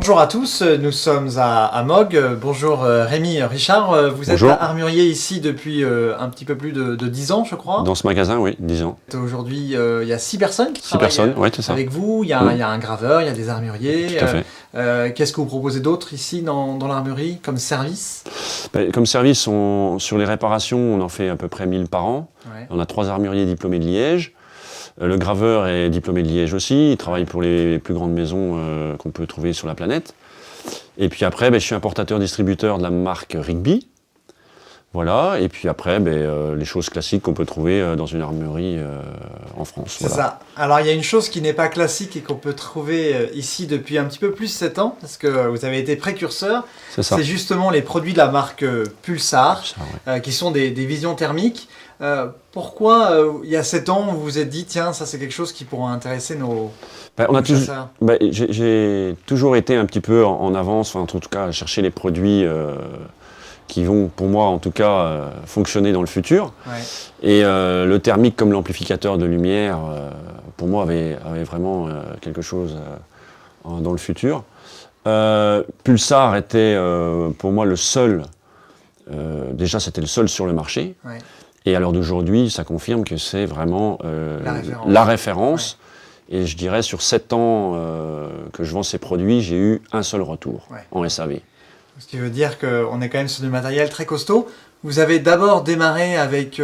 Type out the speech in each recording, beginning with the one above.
Bonjour à tous, nous sommes à Mog. Bonjour Rémi, Richard, vous êtes armurier ici depuis un petit peu plus de 10 ans je crois. Dans ce magasin, oui, 10 ans. Aujourd'hui, il y a 6 personnes qui travaillent c'est ça. avec vous, il y a un graveur, il y a des armuriers. Tout à fait. Qu'est-ce que vous proposez d'autre ici dans l'armurerie comme service? Comme service, sur les réparations, on en fait à peu près 1000 par an. Ouais. On a 3 armuriers diplômés de Liège. Le graveur est diplômé de Liège aussi, il travaille pour les plus grandes maisons qu'on peut trouver sur la planète. Et puis après, je suis importateur-distributeur de la marque Rigby. Voilà, et puis après, les choses classiques qu'on peut trouver dans une armurerie en France. C'est ça. Alors il y a une chose qui n'est pas classique et qu'on peut trouver ici depuis un petit peu plus de 7 ans, parce que vous avez été précurseur. C'est justement les produits de la marque Pulsar, qui sont des visions thermiques. Pourquoi, il y a 7 ans, vous vous êtes dit, tiens, ça c'est quelque chose qui pourra intéresser nos chasseurs? J'ai toujours été un petit peu en avance, en tout cas à chercher les produits qui vont, pour moi en tout cas, fonctionner dans le futur. Ouais. Et le thermique comme l'amplificateur de lumière, pour moi, avait vraiment quelque chose dans le futur. Pulsar était pour moi le seul, déjà c'était le seul sur le marché. Ouais. Et à l'heure d'aujourd'hui, ça confirme que c'est vraiment la référence. Ouais. Et je dirais, sur 7 ans que je vends ces produits, j'ai eu un seul retour en SAV. Ce qui veut dire qu'on est quand même sur du matériel très costaud. Vous avez d'abord démarré avec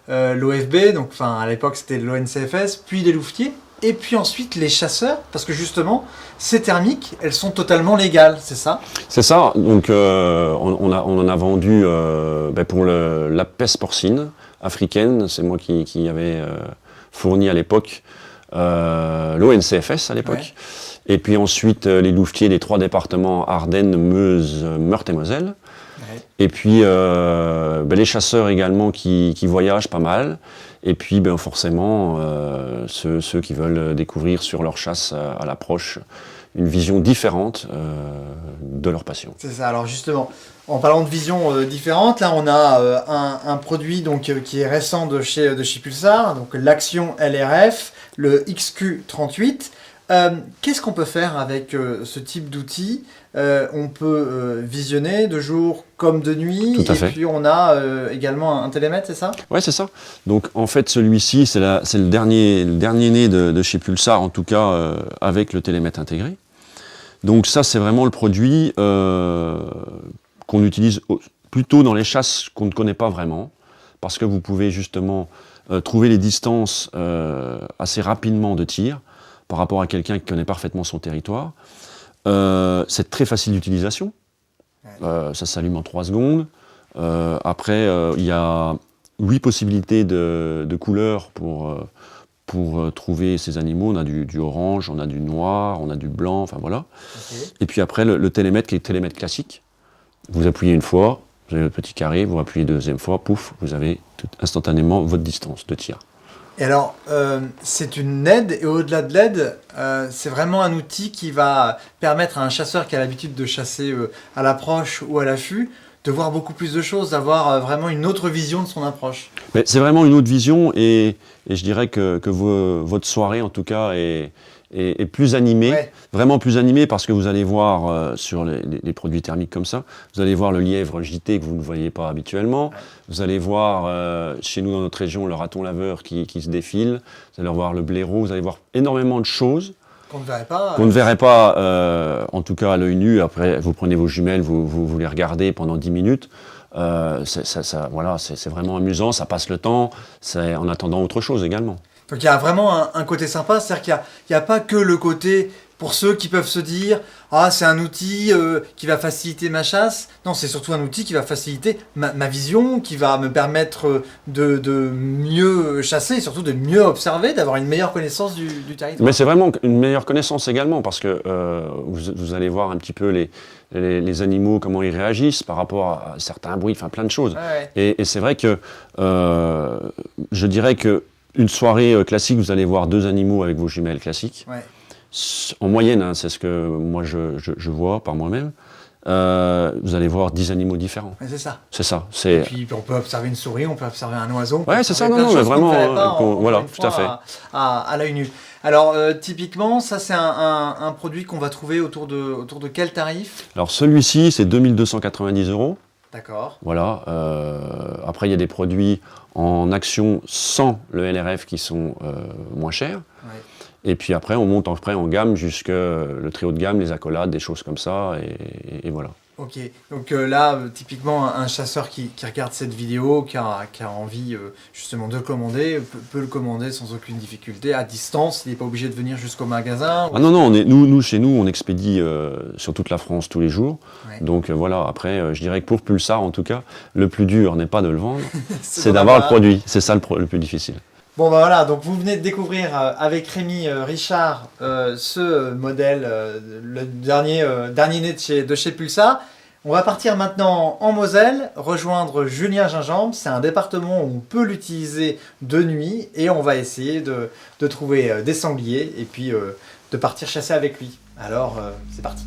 l'OFB, donc à l'époque c'était l'ONCFS, puis les louvetiers, et puis ensuite les chasseurs, parce que justement, ces thermiques, elles sont totalement légales, c'est ça? C'est ça, donc on en a vendu pour la peste porcine africaine, c'est moi qui avais fourni à l'époque l'ONCFS à l'époque. Ouais. Et puis ensuite, les louvetiers des 3 départements, Ardennes, Meuse, Meurthe et Moselle. Ouais. Et puis les chasseurs également qui voyagent pas mal. Et puis forcément, ceux qui veulent découvrir sur leur chasse à l'approche une vision différente de leur passion. C'est ça, alors justement, en parlant de vision différente, là on a un produit qui est récent de chez Pulsar, donc l'Action LRF, le XQ38. Qu'est-ce qu'on peut faire avec ce type d'outil? On peut visionner de jour comme de nuit, et puis on a également un télémètre, c'est ça? Oui, c'est ça. Donc en fait, celui-ci, c'est le dernier né de chez Pulsar, en tout cas avec le télémètre intégré. Donc ça, c'est vraiment le produit qu'on utilise plutôt dans les chasses qu'on ne connaît pas vraiment, parce que vous pouvez justement trouver les distances assez rapidement de tir, par rapport à quelqu'un qui connaît parfaitement son territoire. C'est très facile d'utilisation. Ça s'allume en 3 secondes. Après, il y a 8 possibilités de couleurs pour trouver ces animaux. On a du orange, on a du noir, on a du blanc, enfin voilà. Okay. Et puis après, le télémètre qui est le télémètre classique. Vous appuyez une fois, vous avez le petit carré, vous appuyez 2e fois, pouf, vous avez instantanément votre distance de tir. Et alors, c'est une aide, et au-delà de l'aide, c'est vraiment un outil qui va permettre à un chasseur qui a l'habitude de chasser à l'approche ou à l'affût, de voir beaucoup plus de choses, d'avoir vraiment une autre vision de son approche. Mais c'est vraiment une autre vision, et je dirais que votre soirée, en tout cas, est plus animée, vraiment plus animée, parce que vous allez voir sur les produits thermiques comme ça, vous allez voir le lièvre JT que vous ne voyez pas habituellement, vous allez voir chez nous dans notre région le raton laveur qui se défile, vous allez voir le blaireau, vous allez voir énormément de choses qu'on ne verrait pas. Qu'on ne verrait pas, en tout cas à l'œil nu. Après, vous prenez vos jumelles, vous les regardez pendant 10 minutes. Voilà, c'est vraiment amusant, ça passe le temps, c'est en attendant autre chose également. Donc il y a vraiment un côté sympa, c'est-à-dire qu'il n'y a pas que le côté pour ceux qui peuvent se dire « Ah, c'est un outil qui va faciliter ma chasse ». Non, c'est surtout un outil qui va faciliter ma vision, qui va me permettre de mieux chasser, et surtout de mieux observer, d'avoir une meilleure connaissance du territoire. Mais c'est vraiment une meilleure connaissance également, parce que vous allez voir un petit peu les animaux, comment ils réagissent par rapport à certains bruits, enfin plein de choses. Ouais. Et c'est vrai que je dirais que une soirée classique, vous allez voir 2 animaux avec vos jumelles classiques. Ouais. En moyenne, c'est ce que moi je vois par moi-même. vous allez voir 10 animaux différents. C'est ça. C'est ça. Et puis on peut observer une souris, on peut observer un oiseau. Ouais, c'est ça, non, mais vraiment, voilà, tout à fait. À l'œil nu. Alors, typiquement, ça, c'est un produit qu'on va trouver autour de quel tarif? Alors, celui-ci, c'est 2290 €. D'accord. Voilà. Après, il y a des produits en action sans le LRF qui sont moins chers. Ouais. Et puis après, on monte en gamme jusqu'à le trio de gamme, les accolades, des choses comme ça, et voilà. Ok, donc là, typiquement, un chasseur qui regarde cette vidéo, qui a envie justement de le commander, peut le commander sans aucune difficulté, à distance, il n'est pas obligé de venir jusqu'au magasin. Ah non, non, nous, chez nous, on expédie sur toute la France tous les jours. Ouais. Donc voilà, après, je dirais que pour Pulsar, en tout cas, le plus dur n'est pas de le vendre, c'est d'avoir le produit. C'est ça le plus difficile. Bon ben voilà, donc vous venez de découvrir avec Rémi Richard ce modèle, le dernier né de chez Pulsar. On va partir maintenant en Moselle, rejoindre Julien Gingembre. C'est un département où on peut l'utiliser de nuit et on va essayer de trouver des sangliers et puis de partir chasser avec lui. Alors c'est parti.